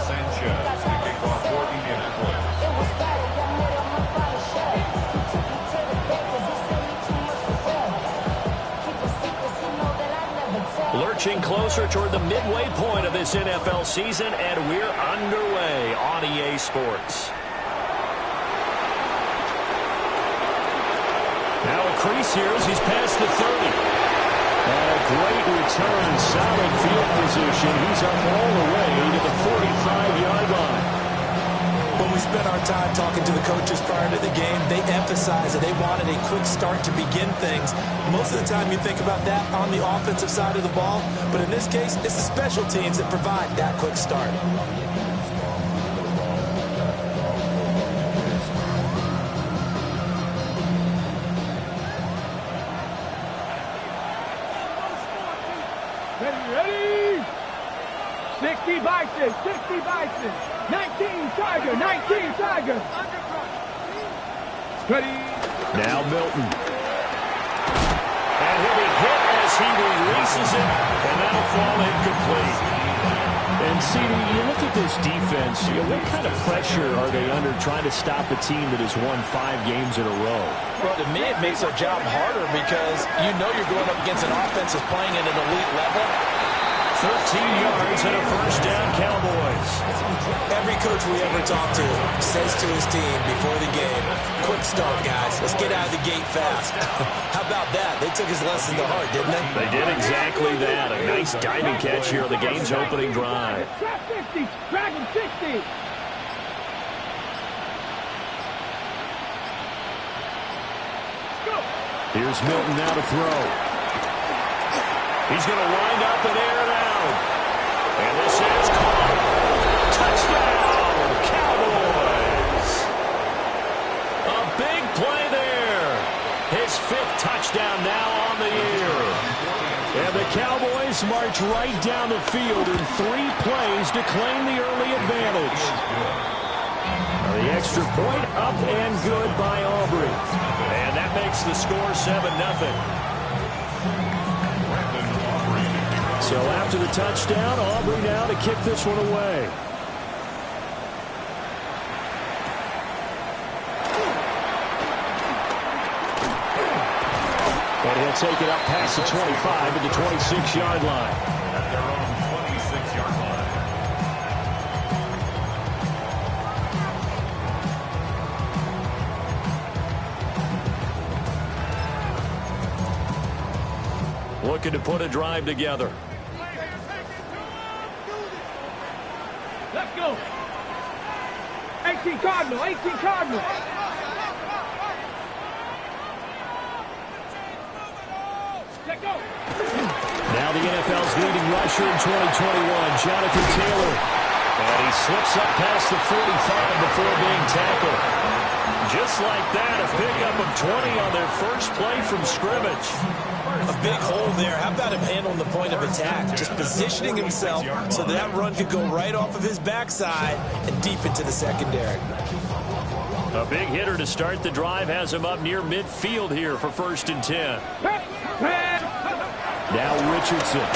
Sanchez to kick off for Indianapolis. Lurching closer toward the midway point of this NFL season, and we're underway on EA Sports. Now a crease here as he's past the 30. And a great return, solid field position. He's up all the way to the 45-yard line. When we spent our time talking to the coaches prior to the game, they emphasized that they wanted a quick start to begin things. Most of the time you think about that on the offensive side of the ball, but in this case, it's the special teams that provide that quick start. Ready? 60 Bison, 60 Bison, 19 Tiger, 19 Tiger. Ready? Now Milton. And he'll be hit as he releases it, and that'll fall incomplete. And CD, you look at this defense, what kind of pressure are they under trying to stop a team that has won 5 games in a row? Well, to me, it makes their job harder because you know you're going up against an offense that's playing at an elite level. 13 yards and a first down, Cowboys. Every coach we ever talk to says to his team before the game, quick start, guys. Let's get out of the gate fast. How about that? They took his lesson to heart, didn't they? They did exactly that. A nice diving catch here on the game's opening drive. Trap 50, Dragon 60. Here's Milton now to throw. He's going to wind up and air it out. And this is caught. Touchdown, Cowboys. A big play there. His 5th touchdown now on the year. And the Cowboys march right down the field in 3 plays to claim the early advantage. The extra point up and good by Aubrey. And that makes the score 7-0. So after the touchdown, Aubrey now to kick this one away. And he'll take it up past the 25 to the 26-yard line. At their own 26-yard line. Looking to put a drive together. Let's go. 18 Cardinal, 18 Cardinal. Let go. Now the NFL's leading rusher in 2021, Jonathan Taylor. And he slips up past the 45 before being tackled. Just like that, a pickup of 20 on their first play from scrimmage. A big hole there. How about him handling the point of attack? Just positioning himself so that run could go right off of his backside and deep into the secondary. A big hitter to start the drive has him up near midfield here for 1st and 10. Now Richardson.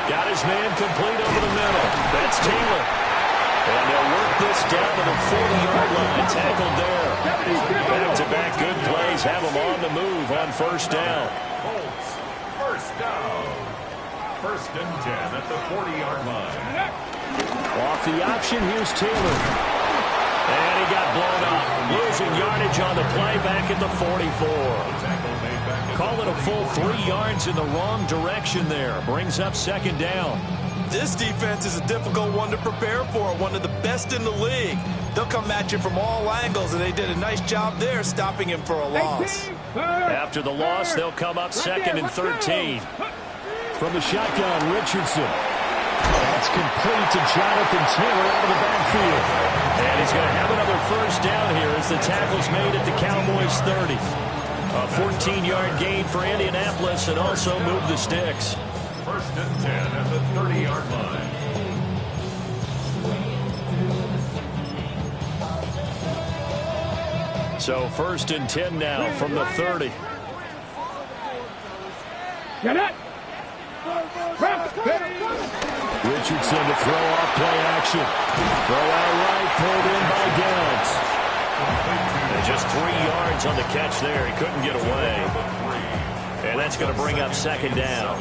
Got his man complete over the middle. That's Taylor. And they'll work this down to the 40-yard line. Tackled there. Back-to-back good plays have them on the move on 1st down. Colts, 1st down. 1st and 10 at the 40-yard line. Off the option, here's Taylor. And he got blown up. Losing yardage on the play back at the 44. Call it a full 3 yards in the wrong direction there. Brings up 2nd down. This defense is a difficult one to prepare for, one of the best in the league. They'll come at you from all angles, and they did a nice job there stopping him for a loss. After the loss, they'll come up 2nd and 13. From the shotgun, Richardson. That's complete to Jonathan Taylor out of the backfield. And he's going to have another 1st down here as the tackle's made at the Cowboys' 30. A 14-yard gain for Indianapolis and also move the sticks. 1st and 10 at the 30-yard line. So 1st and 10 now from the 30. Get it. Richardson to throw off play action. Throw out right, pulled in by Downs. And just 3 yards on the catch there. He couldn't get away. And that's going to bring up second down.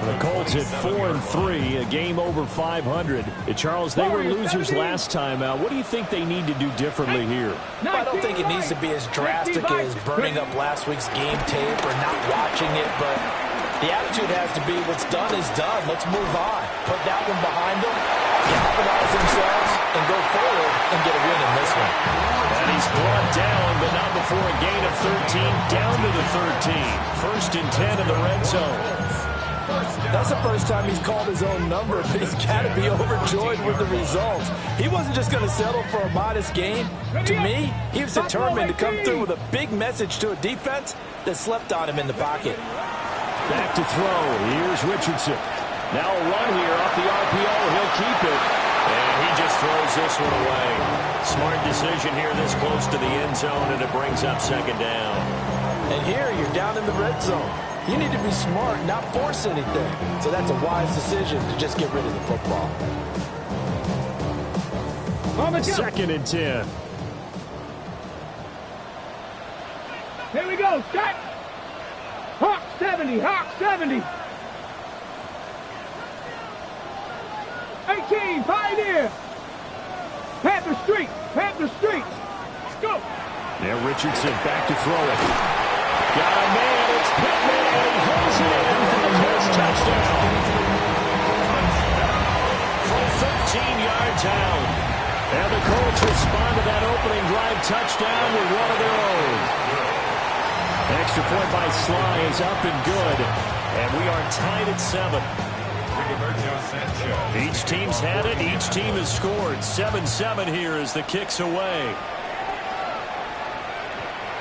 The Colts at 4-3, a game over 500. Charles, they were losers last time out. What do you think they need to do differently here? Well, I don't think it needs to be as drastic as burning up last week's game tape or not watching it, but the attitude has to be what's done is done. Let's move on. Put that one behind them, capitalize themselves, and go forward and get a win in this one. And he's brought down, but not before a gain of 13, down to the 13. First and 10 in the red zone. That's the first time he's called his own number, but he's got to be overjoyed with the results. He wasn't just going to settle for a modest gain. To me, he was determined to come through with a big message to a defense that slept on him in the pocket. Back to throw. Here's Richardson. Now a run here off the RPO. He'll keep it. And he just throws this one away. Smart decision here this close to the end zone, and it brings up second down. And here you're down in the red zone. You need to be smart, not force anything. So that's a wise decision to just get rid of the football. Second and 10. Here we go. Start. Hawk 70. Hawk 70. 18. Pioneer. Panther Street. Panther Street. Go. Now Richardson back to throw it. Got a man, it's Pittman, and he holds it in for the Colts touchdown. From 13 yards out. And the Colts respond to that opening drive touchdown with one of their own. Extra point by Sly is up and good. And we are tied at 7. Each team's had it, each team has scored. 7-7 here as the kick's away.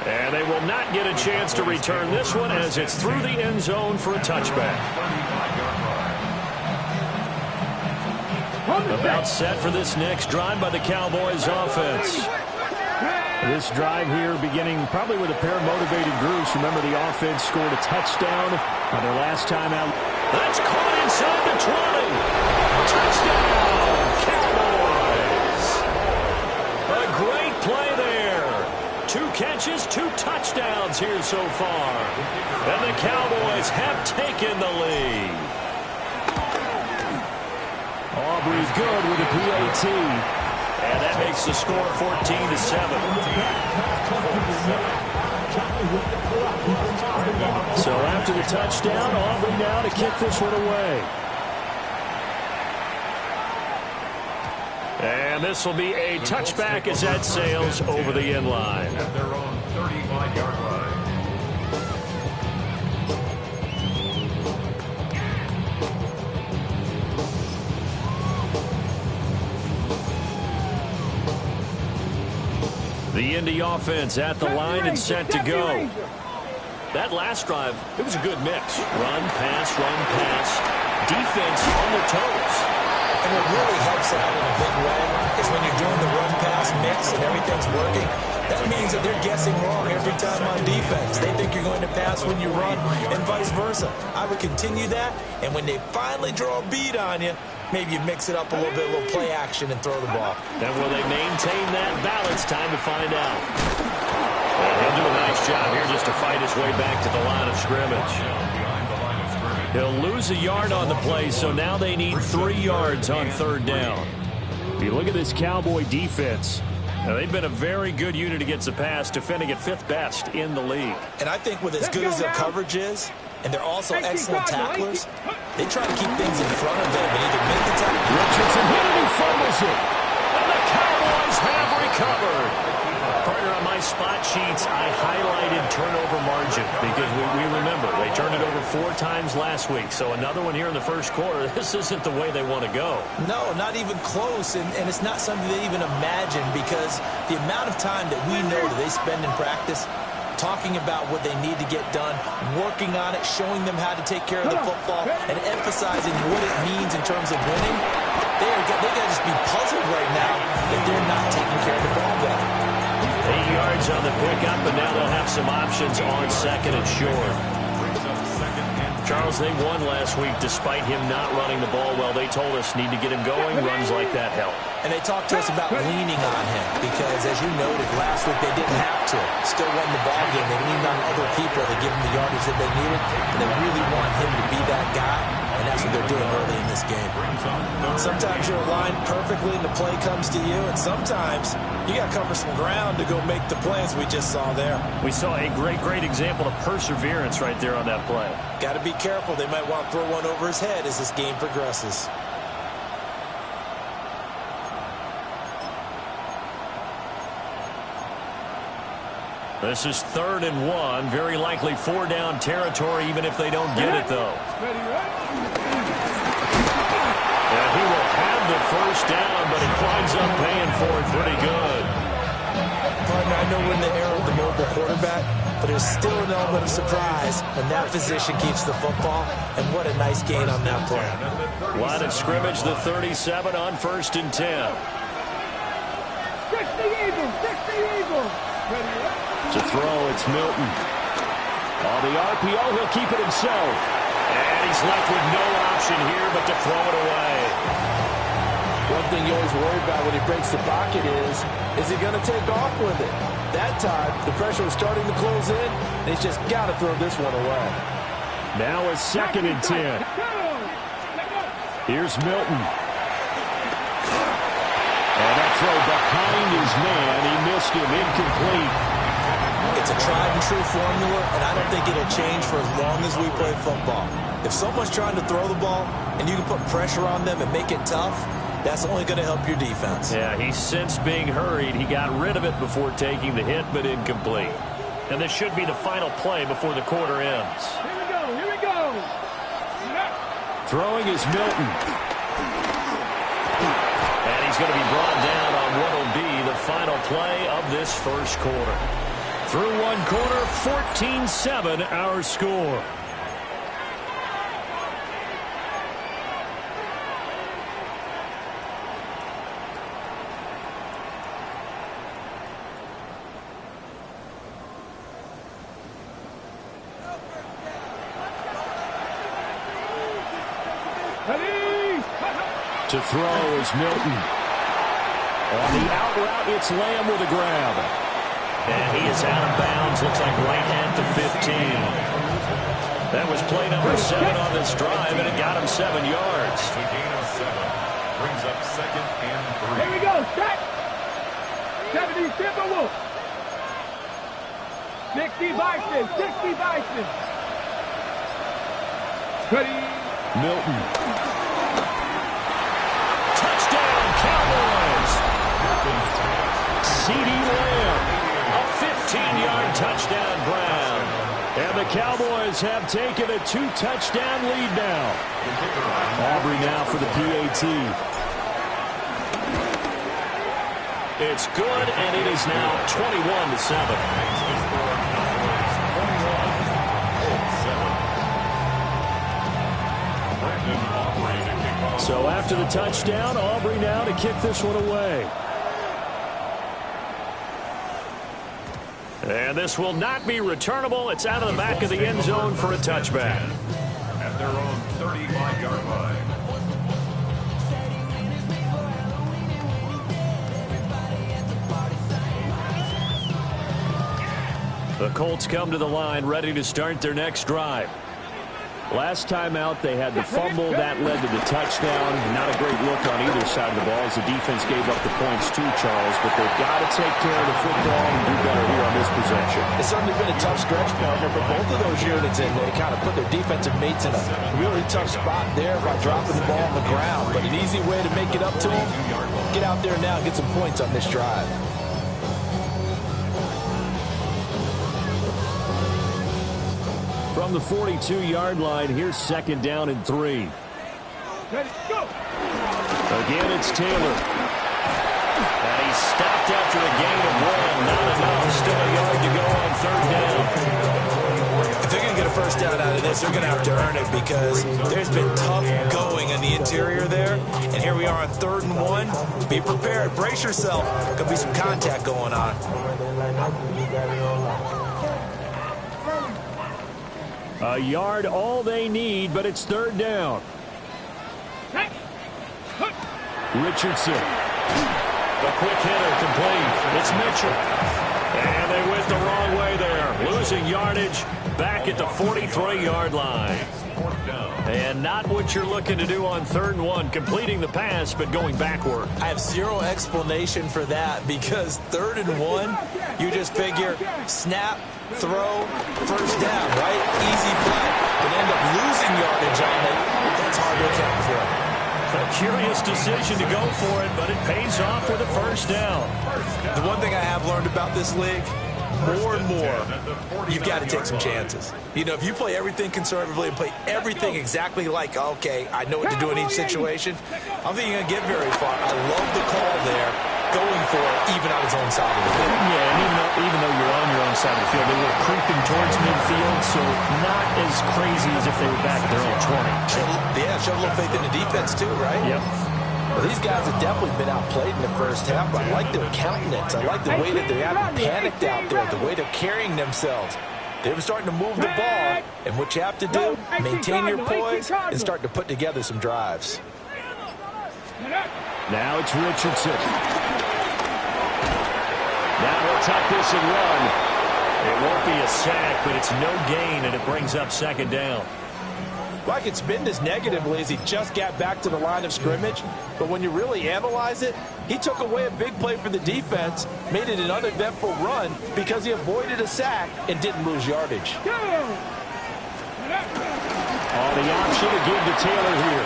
And they will not get a chance to return this one as it's through the end zone for a touchback. About set for this next drive by the Cowboys offense. This drive here beginning probably with a pair of motivated groups. Remember, the offense scored a touchdown on their last time out. That's caught inside the 20. Touchdown, Cowboys. A great play there. 2 catches, 2 touchdowns here so far. And the Cowboys have taken the lead. Aubrey good with a PAT. And that makes the score 14-7. So after the touchdown, Aubrey now to kick this one away. And this will be a touchback as that sails over the end line. At their own 35-yard line. The Indy offense at the line and set to go. That last drive, it was a good mix. Run, pass, defense on their toes. And what really helps out in a big way is when you're doing the run-pass mix and everything's working, that means that they're guessing wrong every time on defense. They think you're going to pass when you run and vice versa. I would continue that, and when they finally draw a beat on you, maybe you mix it up a little bit, a little play action, and throw the ball. And will they maintain that balance? Time to find out. And he'll do a nice job here just to fight his way back to the line of scrimmage. He'll lose a yard on the play, so now they need 3 yards on third down. You look at this Cowboy defense. Now, they've been a very good unit against the pass, defending at 5th best in the league. And I think with as good as their coverage is, and they're also excellent tacklers, they try to keep things in front of them and either make the tackle. Richardson hit it, he fumbles it. And the Cowboys have recovered. Partner, on my spot sheets, I highlighted turnover margin because we remember they turned it over 4 times last week. So another one here in the first quarter. This isn't the way they want to go. No, not even close. And it's not something they even imagine because the amount of time that we know that they spend in practice talking about what they need to get done, working on it, showing them how to take care of the football, and emphasizing what it means in terms of winning. They got to just be puzzled right now that they're not taking care of the ball better. 8 yards on the pickup, and now they'll have some options on second and short. Charles, they won last week despite him not running the ball well. They told us need to get him going. Runs like that help. And they talked to us about leaning on him because, as you noted, last week they didn't have to. Still won the ball game. They leaned on other people to give them the yardage that they needed. And they really want him to be that guy, and that's what they're doing early in this game. Sometimes you're aligned perfectly and the play comes to you, and sometimes you got to cover some ground to go make the plays we just saw there. We saw a great example of perseverance right there on that play. Got to be careful. They might want to throw one over his head as this game progresses. This is 3rd and 1. Very likely 4-down territory, even if they don't get it, though. And he will have the first down, but he winds up paying for it pretty good. Partner, I know we're in the era of the mobile quarterback, but there's still an element of surprise when that position keeps the football, and what a nice gain on that play. Line of scrimmage, the 37 on 1st and 10. 60 Eagles. To throw, it's Milton. On the RPO, he'll keep it himself. And he's left with no option here but to throw it away. One thing you always worry about when he breaks the pocket is he going to take off with it? That time, the pressure was starting to close in, and he's just got to throw this one away. Now a 2nd and 10. Here's Milton. And that throw behind his man. He missed him. Incomplete. It's a tried-and-true formula, and I don't think it'll change for as long as we play football. If someone's trying to throw the ball and you can put pressure on them and make it tough, that's only going to help your defense. Yeah, he's since being hurried. He got rid of it before taking the hit, but incomplete. And this should be the final play before the quarter ends. Here we go. Throwing is Milton. And he's going to be brought down on what will be the final play of this first quarter. Through one quarter, 14-7 our score. To throw is Milton. On the out route, it's Lamb with a grab. And he is out of bounds. Looks like right at the 15. That was play number 7 on this drive, and it got him 7 yards. The gain of 7 brings up 2nd and 3. Here we go. Set. 70 Timberwolves. 60 Bison. 60 Bison. Ready. Milton. Touchdown, Cowboys. CeeDee Lamb. A 15-yard touchdown grab. And the Cowboys have taken a 2-touchdown lead now. Aubrey now for the PAT. It's good, and it is now 21-7. So after the touchdown, Aubrey now to kick this one away. And this will not be returnable. It's out of the back of the end zone for a touchback. At their own 35-yard line. The Colts come to the line, ready to start their next drive. Last time out, they had the fumble. That led to the touchdown. Not a great look on either side of the ball as the defense gave up the points too, Charles. But they've got to take care of the football and do better here on this possession. It's certainly been a tough stretch, partner, for both of those units, and they kind of put their defensive mates in a really tough spot there by dropping the ball on the ground. But an easy way to make it up to them, get out there now and get some points on this drive. From the 42-yard line, here's 2nd down and 3. Ready, go. Again, it's Taylor. And he's stopped after a gain of 1. Not enough. Still a yard to go on 3rd down. If they're going to get a first down out of this, they're going to have to earn it because there's been tough going in the interior there. And here we are on 3rd and 1. Be prepared. Brace yourself. Could be some contact going on. A yard all they need, but it's third down. Richardson. The quick hitter complete. It's Mitchell. And they went the wrong way there. Losing yardage back at the 43-yard line. And not what you're looking to do on 3rd and 1, completing the pass, but going backward. I have zero explanation for that because 3rd and 1, you just figure snap, throw, first down, right? Easy play. But end up losing yardage on it. That's hard to account for. A curious decision to go for it, but it pays off with a first down. The one thing I have learned about this league, more and more, you've got to take some chances. You know, if you play everything conservatively and play everything exactly like, okay, I know what to do in each situation, I don't think you're going to get very far. I love the call there, going for it, even on his own side of the field. Yeah, and even though you're on your own side of the field, they were creeping towards midfield, so not as crazy as if they were back at their own 20. Show a little faith in the defense too, right? Yep. Well, these guys have definitely been outplayed in the first half, but I like their countenance. I like the way that they haven't panicked out there, the way they're carrying themselves. They were starting to move the ball, and what you have to do, maintain your poise and start to put together some drives. Now it's Richardson. Now he'll tuck this and run. It won't be a sack, but it's no gain, and it brings up 2nd down. Well, I could spin this negatively as he just got back to the line of scrimmage, but when you really analyze it, he took away a big play for the defense, made it an uneventful run because he avoided a sack and didn't lose yardage. Oh, the option to give to Taylor here.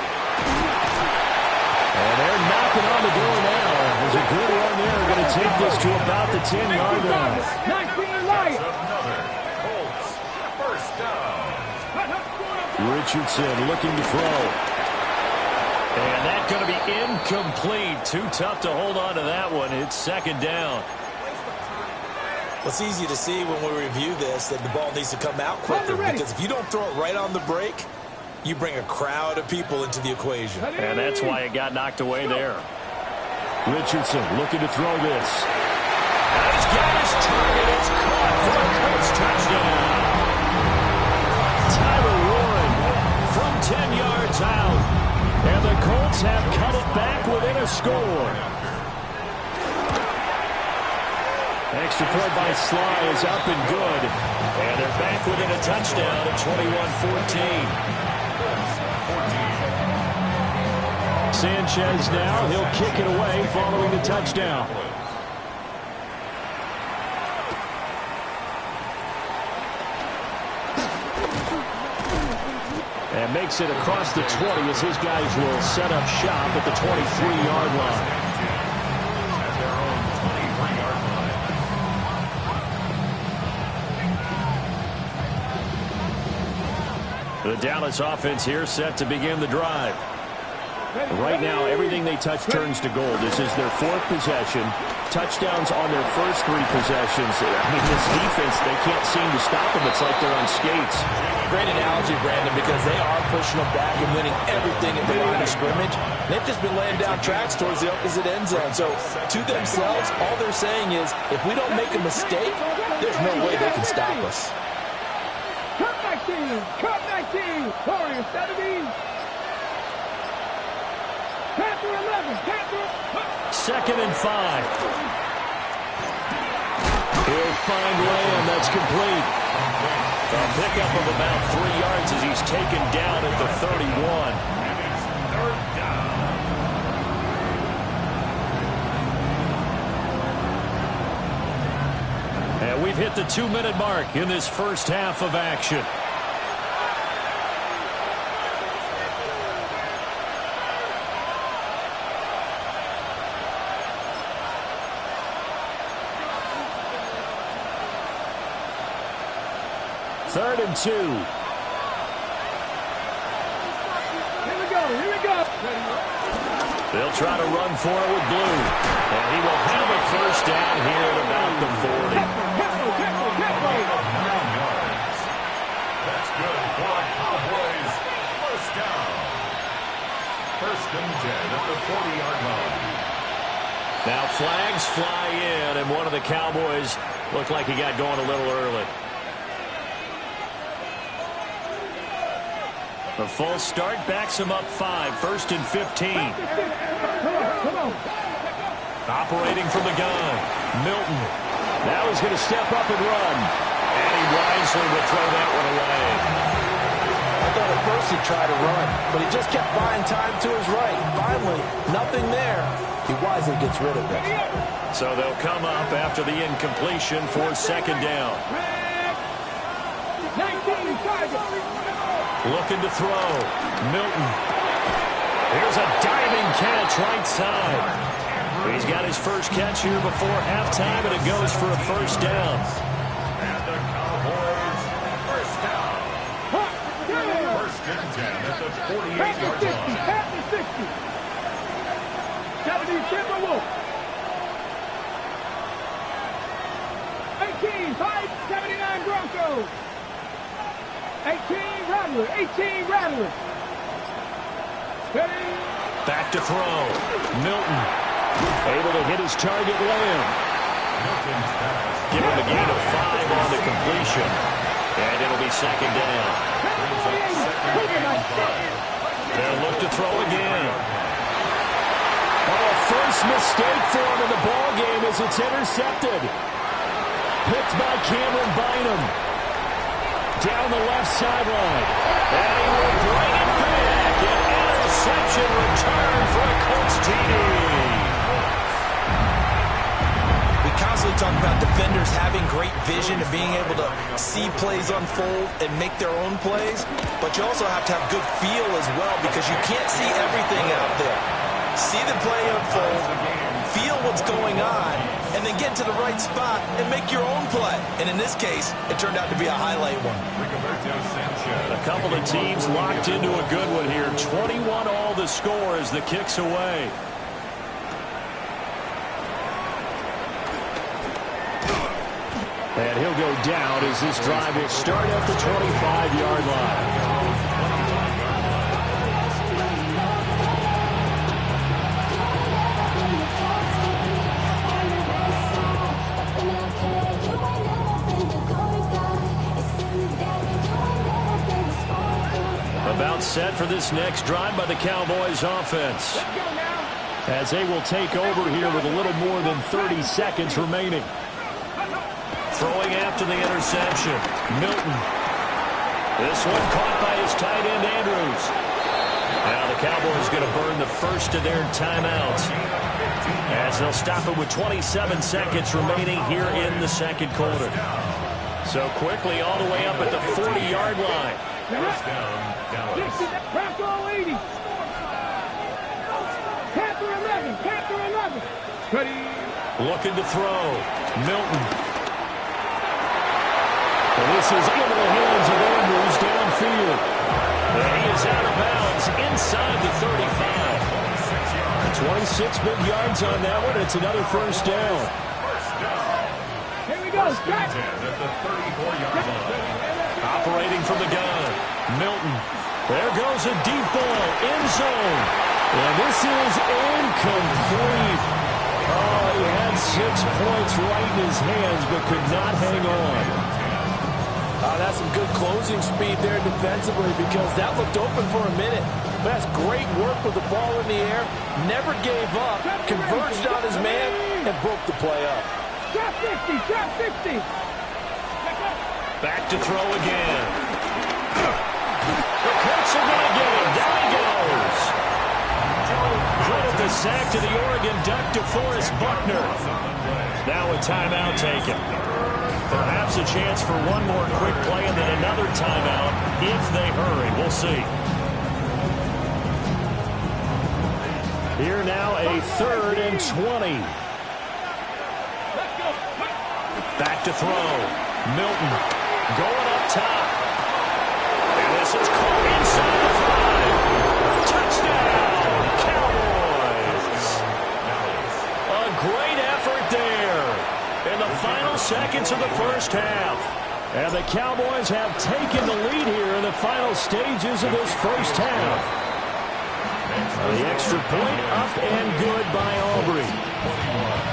And they're knocking on the door now. There's a good run there. We're going to take this to about the 10-yard line. Richardson looking to throw. And that's going to be incomplete. Too tough to hold on to that one. It's 2nd down. Well, it's easy to see when we review this that the ball needs to come out quicker because if you don't throw it right on the break, you bring a crowd of people into the equation. And that's why it got knocked away there. Richardson looking to throw this. And he's got his target. It's caught for a Colts touchdown. Tyler Warren from 10 yards out. And the Colts have cut it back within a score. Extra point by Sly is up and good. And they're back within a touchdown at 21-14. Sanchez now, he'll kick it away following the touchdown. And makes it across the 20 as his guys will set up shop at the 23-yard line. The Dallas offense here set to begin the drive. Right now, everything they touch turns to gold. This is their 4th possession. Touchdowns on their first 3 possessions. I mean, this defense, they can't seem to stop them. It's like they're on skates. Great analogy, Brandon, because they are pushing them back and winning everything at the line of scrimmage. They've just been laying down tracks towards the opposite end zone. So, to themselves, all they're saying is, if we don't make a mistake, there's no way they can stop us. Cut 19! Cut 19! Warriors 17! Panther 11! Panther! 2nd and 5. He'll find Lamb. That's complete. A pickup of about 3 yards as he's taken down at the 31. And we've hit the 2-minute mark in this first half of action. Third and 2. Here we go, here we go. They'll try to run for it with Blue. And he will have a first down here at about the 40. That's good for a Cowboys first down. 1st and 10 at the 40-yard line. Now flags fly in, and one of the Cowboys looked like he got going a little early. The false start backs him up 5, 1st and 15. Come on. Operating from the gun, Milton. Now he's going to step up and run. And he wisely will throw that one away. I thought at first he'd try to run, but he just kept buying time to his right. Finally, nothing there. He wisely gets rid of it. So they'll come up after the incompletion for 2nd down. 19 target. Looking to throw. Milton. Here's a diving catch right side. He's got his first catch here before halftime, and it goes for a 1st down. And the Cowboys, 1st down. 1st and 10 at the 48-yard line. Pass the 60. 70 Timberwolves. 18, 5, 79 Broncos. 18 Rattlers. 18 Rattlers. Ready? Back to throw. Milton. Able to hit his target, Lamb. Milton's pass. Give him a gain of 5 on the completion. And it'll be 2nd down. They'll look to throw again. Oh, first mistake for him in the ball game as it's intercepted. Picked by Cameron Bynum. Down the left sideline. And he will bring it back. An interception return for a Colts TD. We constantly talk about defenders having great vision and being able to see plays unfold and make their own plays, but you also have to have good feel as well because you can't see everything out there. See the play unfold, feel what's going on, and then get to the right spot and make your own play. And in this case, it turned out to be a highlight one. A couple of teams locked into a good one here. 21 all the score as the kick's away. And he'll go down as this drive will start at the 25-yard line. About set for this next drive by the Cowboys offense, as they will take over here with a little more than 30 seconds remaining. Throwing after the interception, Milton. This one caught by his tight end, Andrews. Now the Cowboys going to burn the first of their timeouts, as they'll stop it with 27 seconds remaining here in the 2nd quarter. So quickly all the way up at the 40-yard line. First down, Dallas. Bronco 80. Panther 11. Panther 11. Ready. Looking to throw. Milton. And this is into the hands of Andrews downfield. And he is out of bounds inside the 35. 26 big yards on that one. It's another 1st down. Here we go. 1st and 10 at the 34-yard line. Operating from the gun, Milton. There goes a deep ball, end zone. And this is incomplete. Oh, he had 6 points right in his hands, but could not hang on. That's some good closing speed there defensively because that looked open for a minute. That's great work with the ball in the air. Never gave up, converged on his man, and broke the play up. Drop 50. Drop 50. Back to throw again. The Colts are going to get him. Down he goes. Credit the sack to the Oregon Duck, DeForest Buckner. Now a timeout taken. Perhaps a chance for one more quick play and then another timeout if they hurry. We'll see. Here now a 3rd and 20. Back to throw. Milton. Going up top. And this is caught inside the 5. Touchdown, Cowboys. A great effort there in the final seconds of the 1st half. And the Cowboys have taken the lead here in the final stages of this 1st half. The extra point up and good by Aubrey.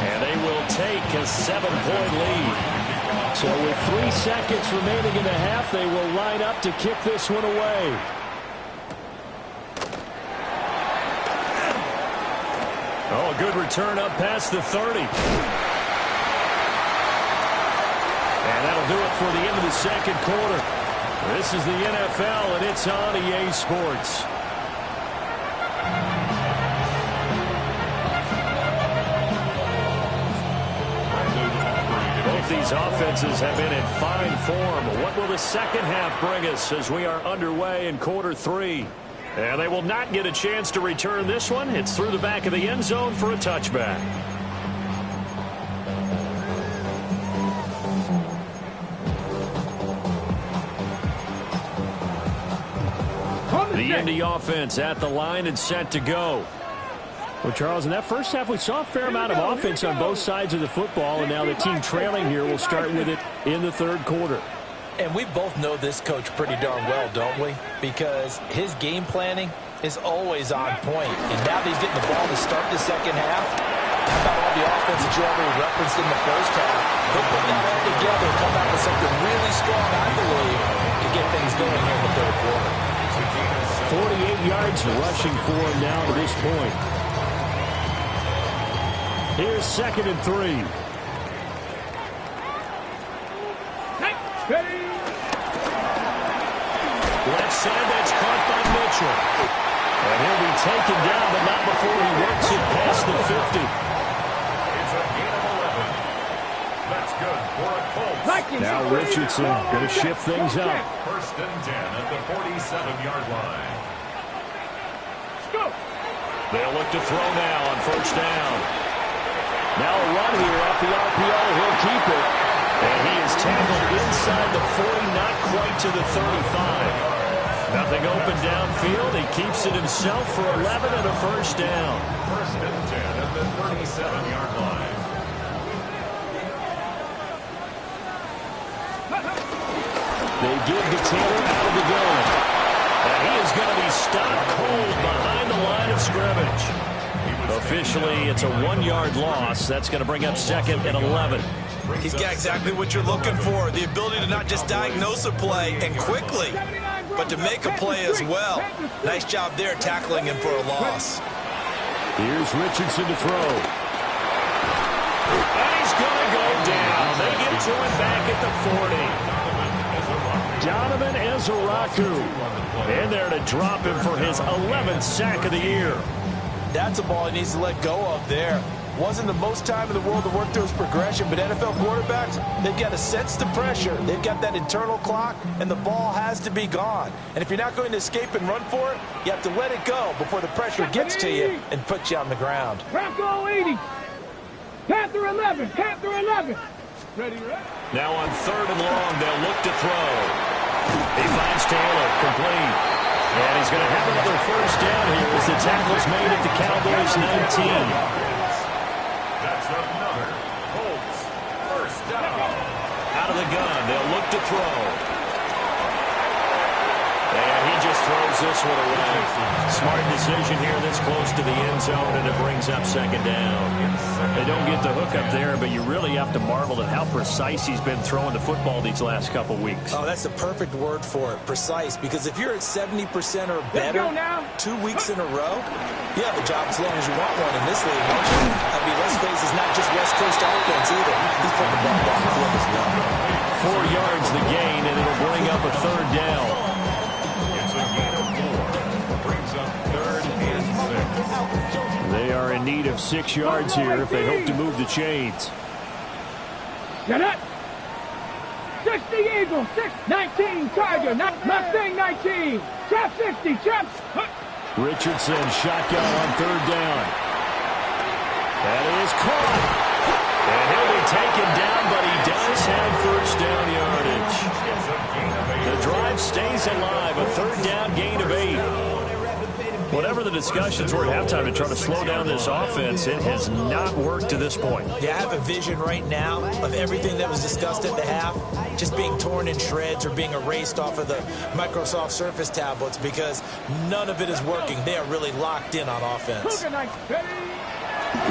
And they will take a 7-point lead. So with 3 seconds remaining in the half, they will line up to kick this one away. Now a good return up past the 30. And that'll do it for the end of the second quarter. This is the NFL, and it's on EA Sports. Both these offenses have been in fine form. What will the second half bring us as we are underway in quarter 3? And they will not get a chance to return this one. It's through the back of the end zone for a touchback. The Indy offense at the line and set to go. Well, Charles, in that first half, we saw a fair amount of offense on both sides of the football, and now the team trailing here will start with it in the third quarter. And we both know this coach pretty darn well, don't we? Because his game planning is always on point. And now that he's getting the ball to start the second half, how about all the offense that you already referenced in the first half? He'll put that all together and come out with something really strong, I believe, to get things going here in the third quarter. 48 yards rushing for him now to this point. Here's 2nd and 3. Left side, that's caught by Mitchell. And he'll be taken down, but not before he works it past the 50. It's a gain of 11. That's good for a Colts. Now Richardson going to shift things up. 1st and 10 at the 47-yard line. They'll look to throw now on 1st down. Now a run here off the RPO. He'll keep it. And he is tackled inside the 40, not quite to the 35. Nothing open downfield. He keeps it himself for 11 and a 1st down. 1st and 10 at the 37-yard line. They give to Taylor out of the gun. And he is going to be stopped cold behind the line of scrimmage. Officially, it's a 1-yard loss. That's going to bring up 2nd and 11. He's got exactly what you're looking for, the ability to not just diagnose a play and quickly, but to make a play as well. Nice job there tackling him for a loss. Here's Richardson to throw. And he's going to go down. They get to him back at the 40. Donovan Ezeraku in there to drop him for his 11th sack of the year. That's a ball he needs to let go of there. Wasn't the most time in the world to work through his progression, but NFL quarterbacks, they've got to sense the pressure. They've got that internal clock, and the ball has to be gone. And if you're not going to escape and run for it, you have to let it go before the pressure gets to you and puts you on the ground. Bronco 80. Panther 11. Panther 11. Ready, right? Now on 3rd and long, they'll look to throw. He finds Taylor, complete. And he's going to have another 1st down here as the tackle's made at the Cowboys 19. That's another Colts 1st down. Out of the gun, they'll look to throw. And he just throws this one away. Smart decision here this close to the end zone, and it brings up 2nd down. They don't get the hook up there, but you really have to marvel at how precise he's been throwing the football these last couple weeks. Oh, that's the perfect word for it, precise, because if you're at 70% or better 2 weeks in a row, you have a job as long as you want one in this league, won't you? I mean, let's face it, it's not just West Coast offense either. He's putting the ball on the field as well. 4 yards the gain, and it'll bring up a 3rd down. It's a gain of 4. Brings up 3rd and 6. They are in need of 6 yards here if they hope to move the chains. Get it. 60 Eagle. 19 Tiger. Mustang 19. Chop 60. Chop. Richardson shotgun on 3rd down. That is caught. And he'll be taken down, but he does have 1st down yardage. The drive stays alive. A 3rd down gain of 8. Whatever the discussions were at halftime to try to slow down this offense, it has not worked to this point. Yeah, I have a vision right now of everything that was discussed at the half just being torn in shreds or being erased off of the Microsoft Surface tablets because none of it is working. They are really locked in on offense.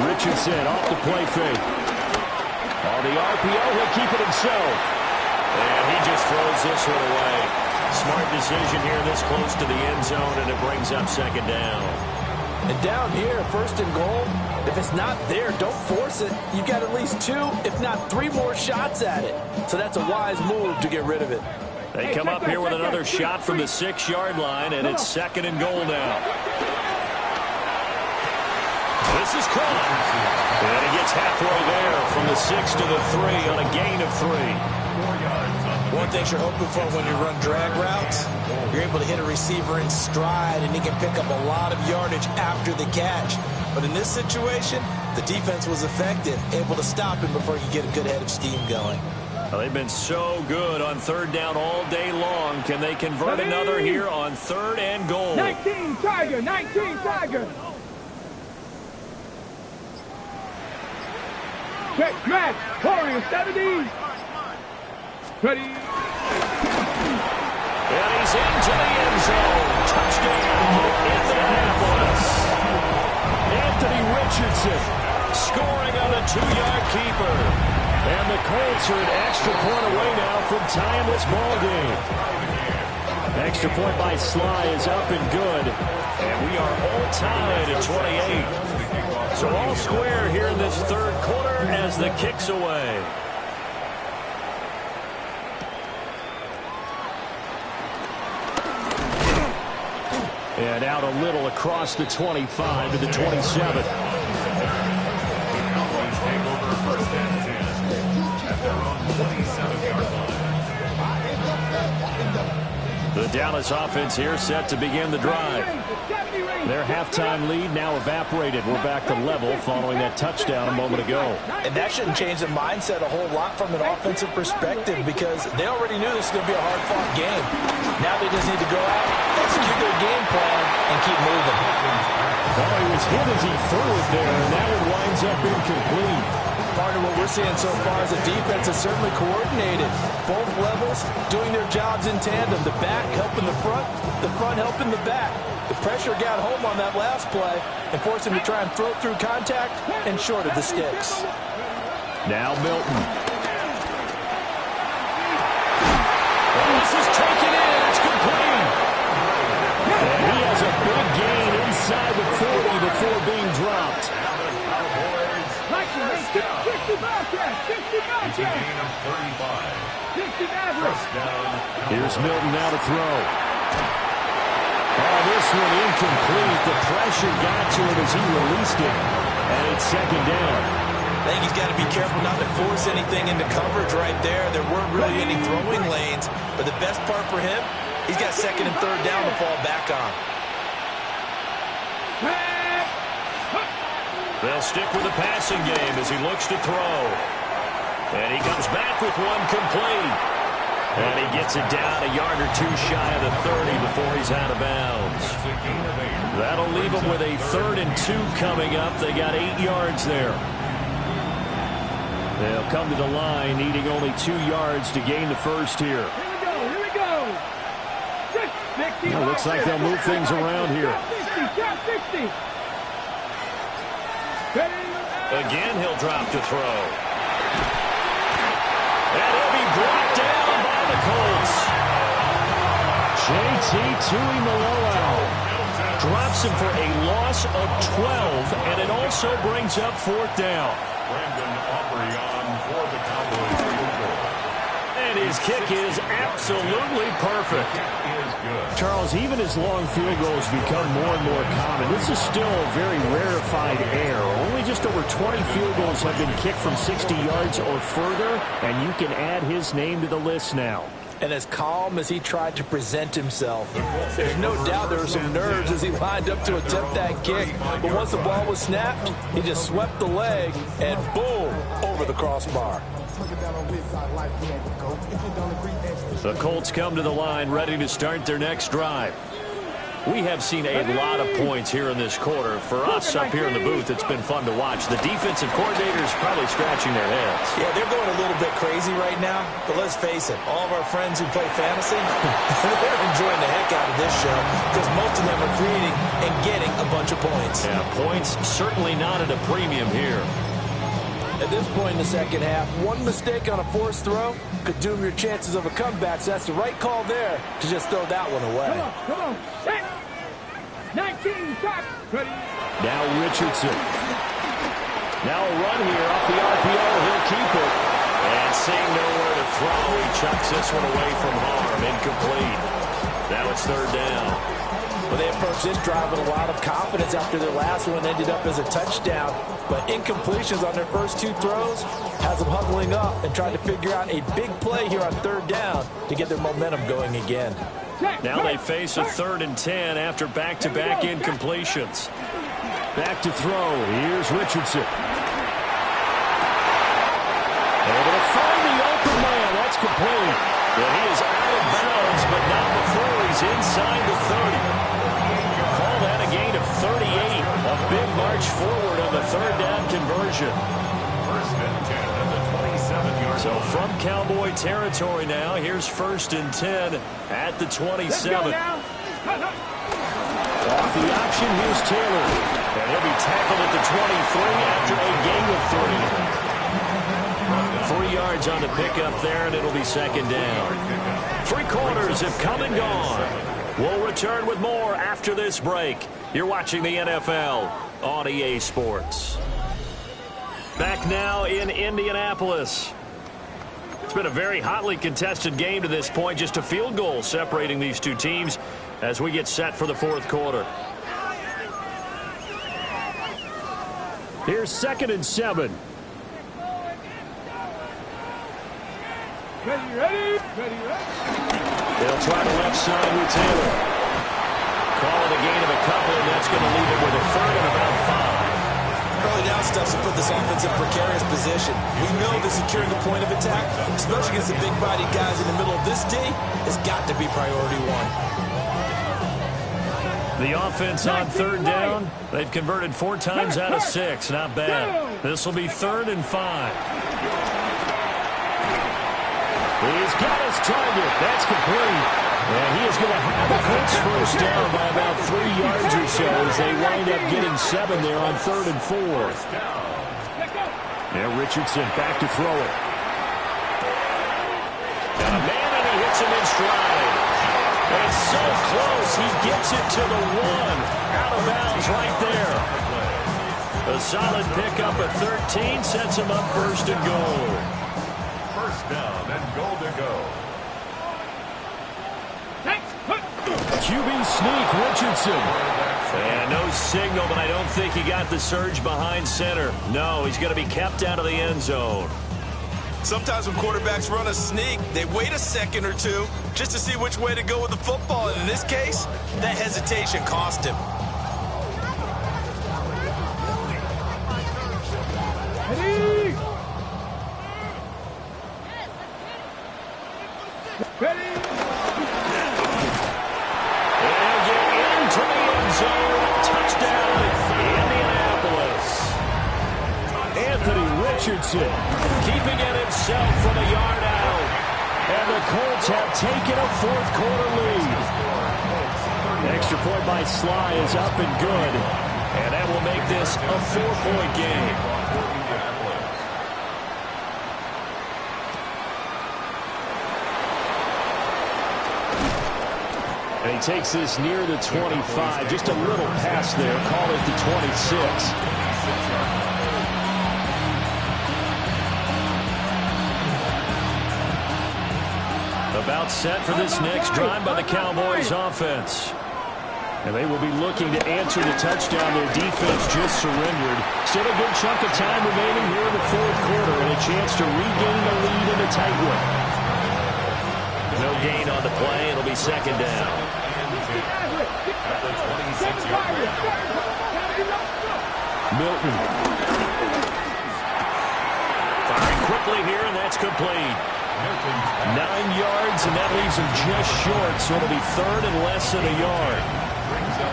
Richardson off the play fake. On the RPO, he'll keep it himself. And he just throws this one away. Smart decision here this close to the end zone, and it brings up 2nd down. And down here, first and goal, if it's not there, don't force it. You've got at least 2, if not 3 more shots at it. So that's a wise move to get rid of it. They come up here with another shot from the 6-yard line, and it's second and goal now. This is caught. And he gets halfway there from the 6 to the 3 on a gain of 3. One thing you're hoping for when you run drag routes, you're able to hit a receiver in stride, and he can pick up a lot of yardage after the catch. But in this situation, the defense was effective, able to stop him before he could get a good head of steam going. Well, they've been so good on third down all day long. Can they convert another here on third and goal? 19 Tiger, 19 Tiger. Check, match, Warrior 70. Ready. And he's into the end zone. Touchdown, Indianapolis. Anthony Richardson scoring on a 2-yard keeper. And the Colts are an extra point away now from tying this ball game. Extra point by Sly is up and good. And we are all tied at 28. So all square here in this third quarter as the kick's away. And out a little across the 25 to the 27. The Dallas offense here set to begin the drive. Their halftime lead now evaporated. We're back to level following that touchdown a moment ago. And that shouldn't change the mindset a whole lot from an offensive perspective because they already knew this was going to be a hard-fought game. Now they just need to go out, execute their game plan, and keep moving. Well, he was hit as he threw it there, and that one winds up incomplete. Part of what we're seeing so far is the defense is certainly coordinated. Both levels doing their jobs in tandem. The back helping the front helping the back. The pressure got home on that last play and forced him to try and throw through contact and shorted the sticks. Now Milton. Well, this is taken in. It's complete. And he has a big gain inside the 40 before being dropped. 65 Here's Milton now to throw. Oh, this one incomplete. The pressure got to him as he released it. And it's second down. I think he's got to be careful not to force anything into coverage right there. There weren't really any throwing lanes. But the best part for him, he's got second and third down to fall back on. They'll stick with the passing game as he looks to throw. And he comes back with one complete. And he gets it down a yard or 2 shy of the 30 before he's out of bounds. That'll leave him with a 3rd and 2 coming up. They got 8 yards there. They'll come to the line, needing only 2 yards to gain the first here. Here we go. Well, looks like they'll move things around here. 60. Again, he'll drop to throw. And he'll be brought down by the Colts. JT Tuimoloau drops him for a loss of 12, and it also brings up 4th down. Brandon Aubrey on for the Cowboys. And his kick is absolutely perfect. Charles, even as long field goals become more and more common, this is still a very rarefied air. Only just over 20 field goals have been kicked from 60 yards or further, and you can add his name to the list now. And as calm as he tried to present himself, there's no doubt there were some nerves as he lined up to attempt that kick. But once the ball was snapped, he just swept the leg and boom, over the crossbar. The Colts come to the line ready to start their next drive. We have seen a lot of points here in this quarter. For us up here in the booth, it's been fun to watch. The defensive coordinators probably scratching their heads. Yeah, they're going a little bit crazy right now. But let's face it, all of our friends who play fantasy, they're enjoying the heck out of this show because most of them are creating and getting a bunch of points. Yeah, points certainly not at a premium here. At this point in the second half, one mistake on a forced throw could doom your chances of a comeback. So that's the right call there to just throw that one away. Come on. Set. 19, shot. Ready. Now Richardson. Now a run here off the RPO. He'll keep it. And seeing nowhere to throw, he chucks this one away from harm. Incomplete. Now it's third down. Well, they approached this drive with a lot of confidence after their last one ended up as a touchdown. But incompletions on their first two throws has them huddling up and trying to figure out a big play here on third down to get their momentum going again. Now they face a 3rd and 10 after back-to-back incompletions. Back to throw. Here's Richardson. Able to find the open man. That's complete. Well, he is out of bounds, but not before he's inside the 30. Call that a gain of 38. A big march forward on the third down conversion. First and 10 at the 27-yard So line. from Cowboy territory now, here's 1st and 10 at the 27. Off the option, here's Taylor. And he'll be tackled at the 23 after a gain of 3. 3 yards on the pickup there, and it'll be second down. 3 quarters have come and gone. We'll return with more after this break. You're watching the NFL on EA Sports. Back now in Indianapolis. It's been a very hotly contested game to this point. Just a field goal separating these two teams as we get set for the 4th quarter. Here's 2nd and 7. Ready, ready, ready, ready. They'll try the left side with Taylor. Call it a gain of a couple, and that's going to leave it with a 3rd and about 5. Early down stuff to put this offense in precarious position. We know that securing a point of attack, especially against the big-bodied guys in the middle of this D, has got to be priority 1. The offense on 3rd down. They've converted 4 times out of 6. Not bad. This will be 3rd and 5. He's got his target. That's complete. And he is going to have the Colts first down by about 3 yards or so as they wind up getting 7 there on 3rd and 4. Now Richardson back to throw it. Got a man and he hits him in stride. And it's so close, he gets it to the 1. Out of bounds right there. A solid pickup at 13 sets him up 1st and goal. First down and goal to go. QB sneak, Richardson. And no signal, but I don't think he got the surge behind center. No, he's going to be kept out of the end zone. Sometimes when quarterbacks run a sneak, they wait a second or two just to see which way to go with the football. And in this case, that hesitation cost him. Ready. Ready. And he'll get into the end zone. Touchdown, Indianapolis. Anthony Richardson keeping it himself from a yard out. And the Colts have taken a 4th quarter lead. Extra point by Sly is up and good. And that will make this a 4-point game. And he takes this near the 25. Just a little pass there. Call it the 26. About set for this next drive by the Cowboys offense. And they will be looking to answer the touchdown their defense just surrendered. Still a good chunk of time remaining here in the 4th quarter and a chance to regain the lead in a tight one. No gain on the play. It'll be 2nd down. Milton. Firing quickly here, and that's complete. 9 yards, and that leaves him just short, so it'll be 3rd and less than a yard.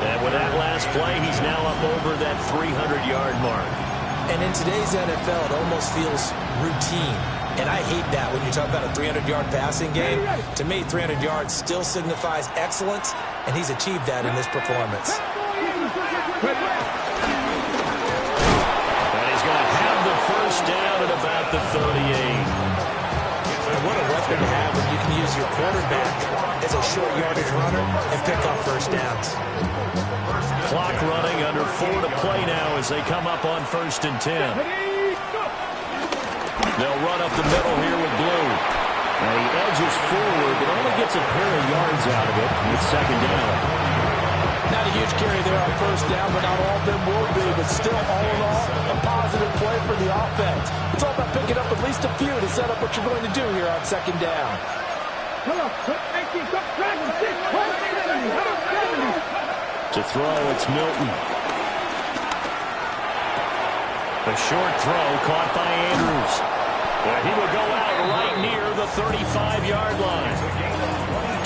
And with that last play, he's now up over that 300-yard mark. And in today's NFL, it almost feels routine. And I hate that when you talk about a 300-yard passing game. To me, 300 yards still signifies excellence, and he's achieved that in this performance. And he's going to have the first down at about the 38. And what a weapon to have when you can can use your quarterback as a short yardage runner and pick up first downs. Clock running, under 4 to play now as they come up on 1st and 10. They'll run up the middle here with Blue. And he edges forward, but only gets a pair of yards out of it. It's 2nd down. Not a huge carry there on 1st down, but not all of them will be. But still, all in all, a positive play for the offense. It's all about picking up at least a few to set up what you're going to do here on 2nd down. Come on, 18, drag him, 6, 170, 170. To throw, it's Milton. A short throw caught by Andrews. And he will go out right near the 35-yard line.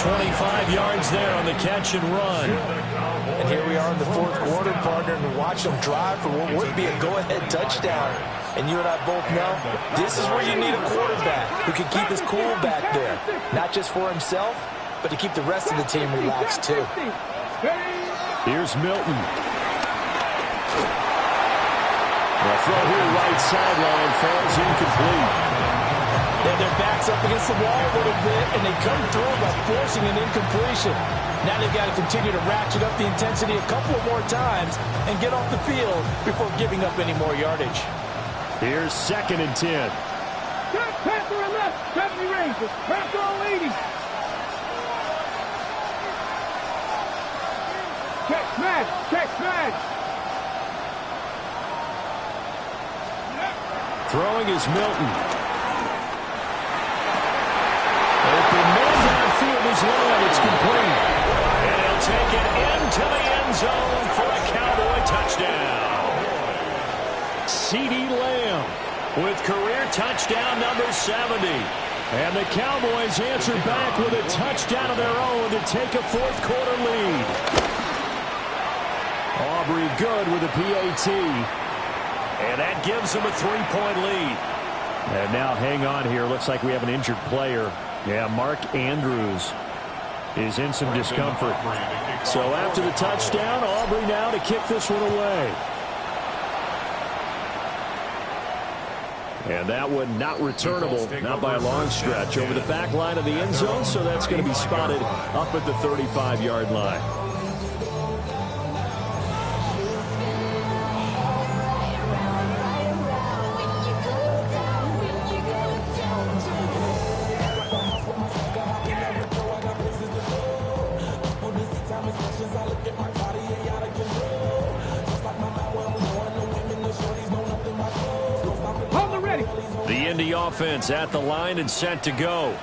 25 yards there on the catch and run. And here we are in the 4th quarter, partner, and watch them drive for what would be a go-ahead touchdown. And you and I both know this is where you need a quarterback who can keep his cool back there. Not just for himself, but to keep the rest of the team relaxed too. Here's Milton. The throw here, right sideline, falls incomplete. And their backs up against the wall a little bit, and they come through by forcing an incompletion. Now they've got to continue to ratchet up the intensity a couple of more times and get off the field before giving up any more yardage. Here's 2nd and 10. Pass to the left, 70 ranges. Pass to all 80. Check smash, check smash. Throwing is Milton. Open man downfield is long. It's complete. And he'll take it into the end zone for a Cowboy touchdown. CeeDee Lamb with career touchdown number 70. And the Cowboys answer back with a touchdown of their own to take a 4th quarter lead. Aubrey good with a PAT. And that gives them a 3-point lead. And now hang on here. Looks like we have an injured player. Yeah, Mark Andrews is in some discomfort. So after the touchdown, Aubrey now to kick this one away. And that one not returnable, not by a long stretch, over the back line of the end zone. So that's going to be spotted up at the 35-yard line. The offense at the line and set to go.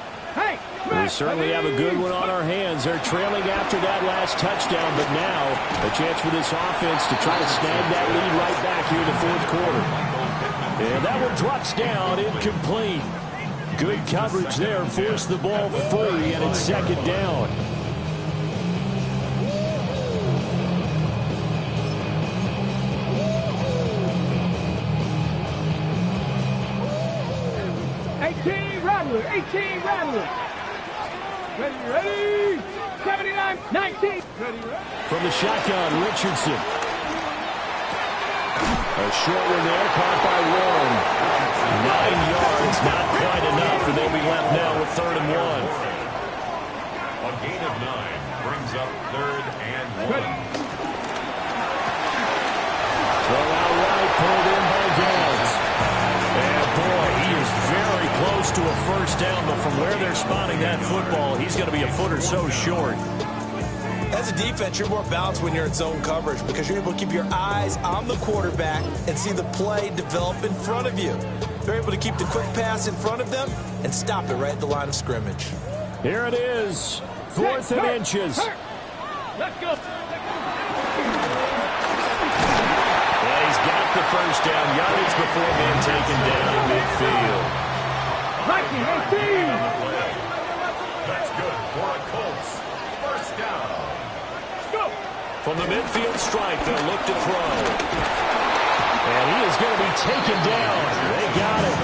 We certainly have a good one on our hands. They're trailing after that last touchdown, but now a chance for this offense to try to snag that lead right back here in the 4th quarter. And that one drops down, incomplete. Good coverage there, forced the ball free, and it's 2nd down. Ready, 79, 19. From the shotgun, Richardson. A short one there, caught by Warren. 9 yards, not quite enough, and they'll be left now with 3rd and 1. A gain of 9 brings up 3rd and 1. Throw out right, pulled in by Downs. And boy, he is very close to a 1st down, but from where they're spotting that football, he's going to be a foot or so short. As a defense, you're more balanced when you're in zone coverage because you're able to keep your eyes on the quarterback and see the play develop in front of you. They're able to keep the quick pass in front of them and stop it right at the line of scrimmage. Here it is, 4th and inches. Let's go. He's got the 1st down, yardage before being taken down in midfield. 19, 18. That's good for a Colts 1st down. Go. From the midfield stripe, they'll look to throw. And he is going to be taken down. They got it.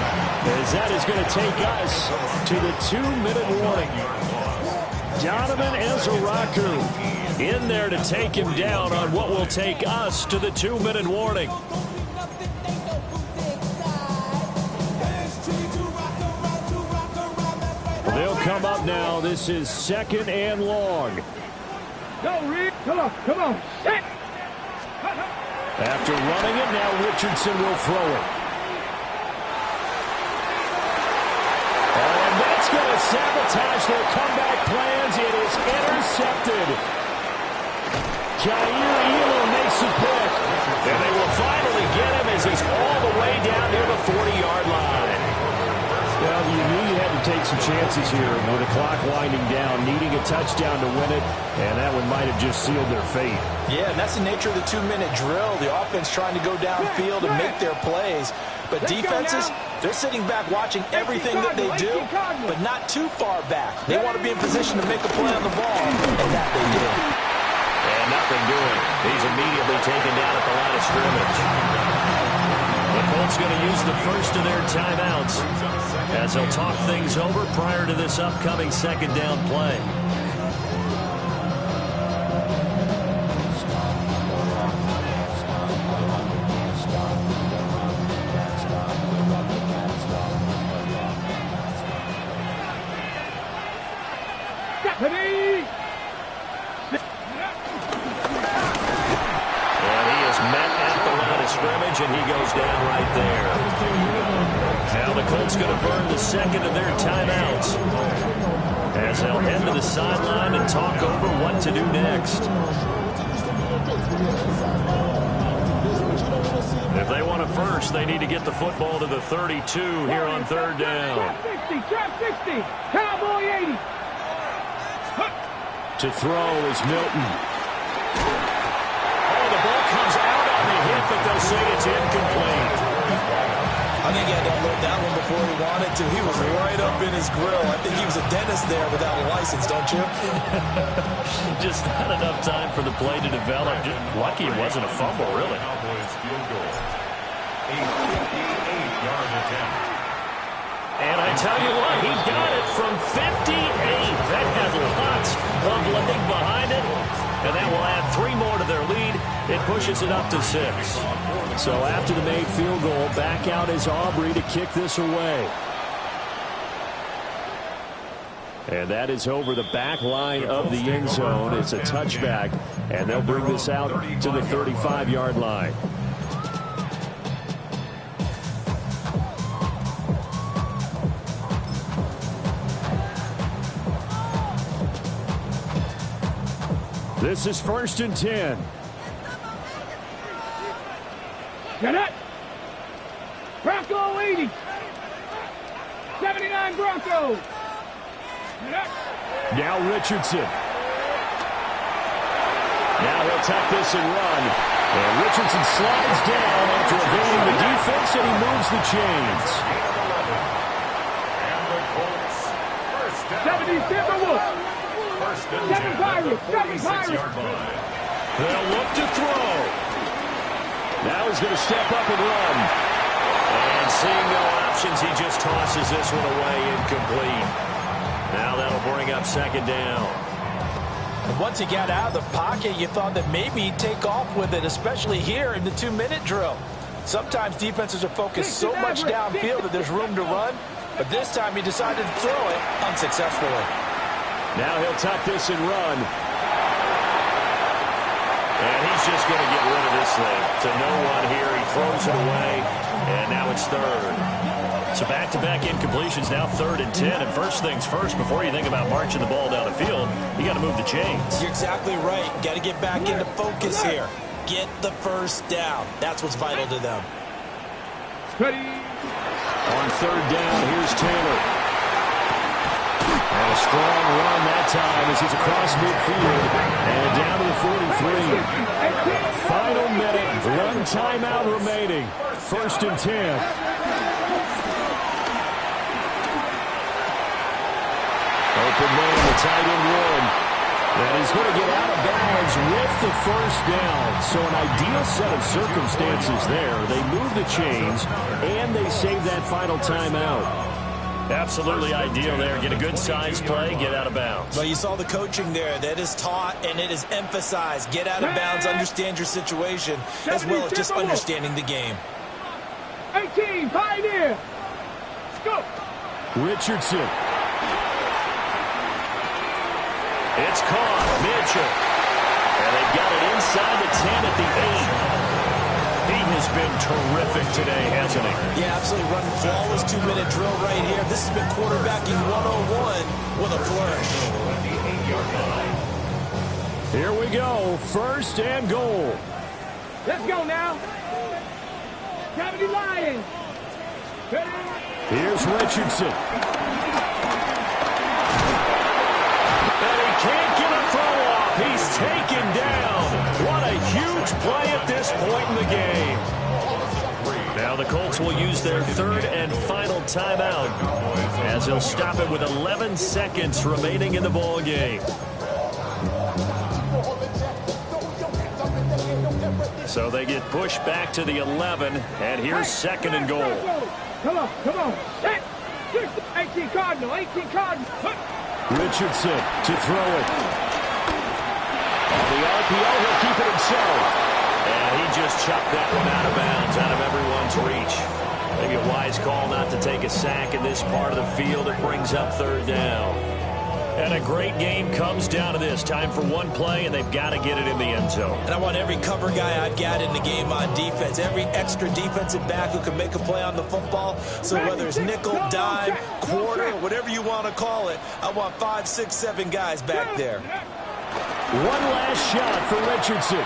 As that is going to take us to the 2-minute warning. Donovan Ezeraku in there to take him down on what will take us to the 2-minute warning. They'll come up now. This is 2nd and long. Go, Rick. Come on. Set. After running it, now Richardson will throw it. And that's going to sabotage their comeback plans. It is intercepted. Jair Elam makes the pick. And they will finally get him as he's all the way down near the 40-yard line. Well, you knew you had to take some chances here with the clock winding down, needing a touchdown to win it, and that one might have just sealed their fate. Yeah, and that's the nature of the 2-minute drill. The offense trying to go downfield and make their plays. But defenses, they're sitting back watching everything that they do, but not too far back. They want to be in position to make a play on the ball, and that they did. And nothing doing. He's immediately taken down at the line of scrimmage. The Colts going to use the first of their timeouts as they'll talk things over prior to this upcoming 2nd down play. And he goes down right there. Now the Colts going to burn the 2nd of their timeouts as they'll head to the sideline and talk over what to do next. If they want a first, they need to get the football to the 32 here on 3rd down. Trap 60, Cowboy 80. To throw is Milton. Oh, the ball comes out. But they'll say it's incomplete. I think he had to unload that one before he wanted to. He was right up in his grill. I think he was a dentist there without a license, don't you? Just not enough time for the play to develop. Just lucky it wasn't a fumble, really. Cowboys field goal. A 58-yard attempt. And I tell you what, he got it from 58. That has lots of leg behind it. And that will add 3 more to their lead. It pushes it up to 6. So after the made field goal, back out is Aubrey to kick this away. And that is over the back line of the end zone. It's a touchback, and they'll bring this out to the 35-yard line. This is 1st and 10. Get it. Bronco 80. 79 Broncos. Now Richardson. Now he'll tuck this and run. And Richardson slides down after evading the defense, and he moves the chains. And the Colts, first down. 70 Timberwolves. 7 Pirates. 7 Pirates. They'll look to throw. Now he's going to step up and run. And seeing no options, he just tosses this one away, incomplete. Now that'll bring up 2nd down. And once he got out of the pocket, you thought that maybe he'd take off with it, especially here in the 2-minute drill. Sometimes defenses are focused so much downfield that there's room to run, but this time he decided to throw it unsuccessfully. Now he'll tuck this and run. And he's just going to get rid of this thing. To no one here. He throws it away, and now it's 3rd. So back-to-back incompletions, now 3rd and 10. And first things first, before you think about marching the ball down the field, you got to move the chains. You're exactly right. Got to get back into focus here. Get the first down. That's what's vital to them. On 3rd down, here's Taylor. And a strong run that time as he's across midfield and down to the 43. Final minute, 1 timeout remaining. 1st and 10. Open man, the tight end one. And he's going to get out of bounds with the first down. So an ideal set of circumstances there. They move the chains, and they save that final timeout. Absolutely ideal there. Get a good size play, get out of bounds. Well, you saw the coaching there. That is taught and it is emphasized. Get out of bounds, understand your situation, as well as just understanding the game. 18, Pioneer. Let's go. Richardson. It's caught. Mitchell. And they've got it inside the 10 at the 8. He has been terrific today, hasn't he? Yeah, absolutely running flawless 2-minute drill right here. This has been quarterbacking 101 with a flourish. Here we go. First and goal. Let's go now. 70 Lions. Here's Richardson. And he can't get a throw off. He's taken down. What a huge play at this point in the game. Now the Colts will use their third and final timeout as they'll stop it with 11 seconds remaining in the ball game. So they get pushed back to the 11, and here's second and goal. Come on, come on. 18 Cardinal, 18 Cardinal. Richardson to throw it. On the RPO, he'll keep it himself. And he just chucked that one out of bounds, out of everyone's reach. Maybe a wise call not to take a sack in this part of the field. It brings up third down. And a great game comes down to this. Time for one play, and they've got to get it in the end zone. And I want every cover guy I've got in the game on defense, every extra defensive back who can make a play on the football. So whether it's nickel, dime, quarter, whatever you want to call it, I want 5, 6, 7 guys back there. One last shot for Richardson.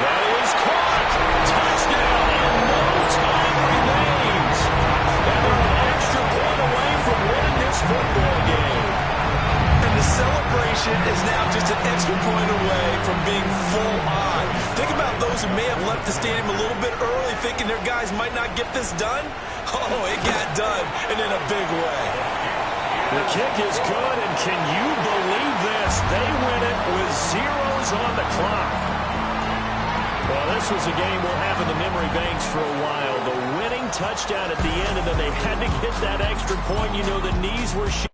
That is caught. Touchdown, and no time remains. And they're an extra point away from winning this football game. And the celebration is now just an extra point away from being full on. Think about those who may have left the stadium a little bit early thinking their guys might not get this done. Oh, it got done, and in a big way. The kick is good, and can you believe this? They win it with zeros on the clock. Well, this was a game we'll have in the memory banks for a while. The winning touchdown at the end, and then they had to get that extra point. You know, the knees were shaking.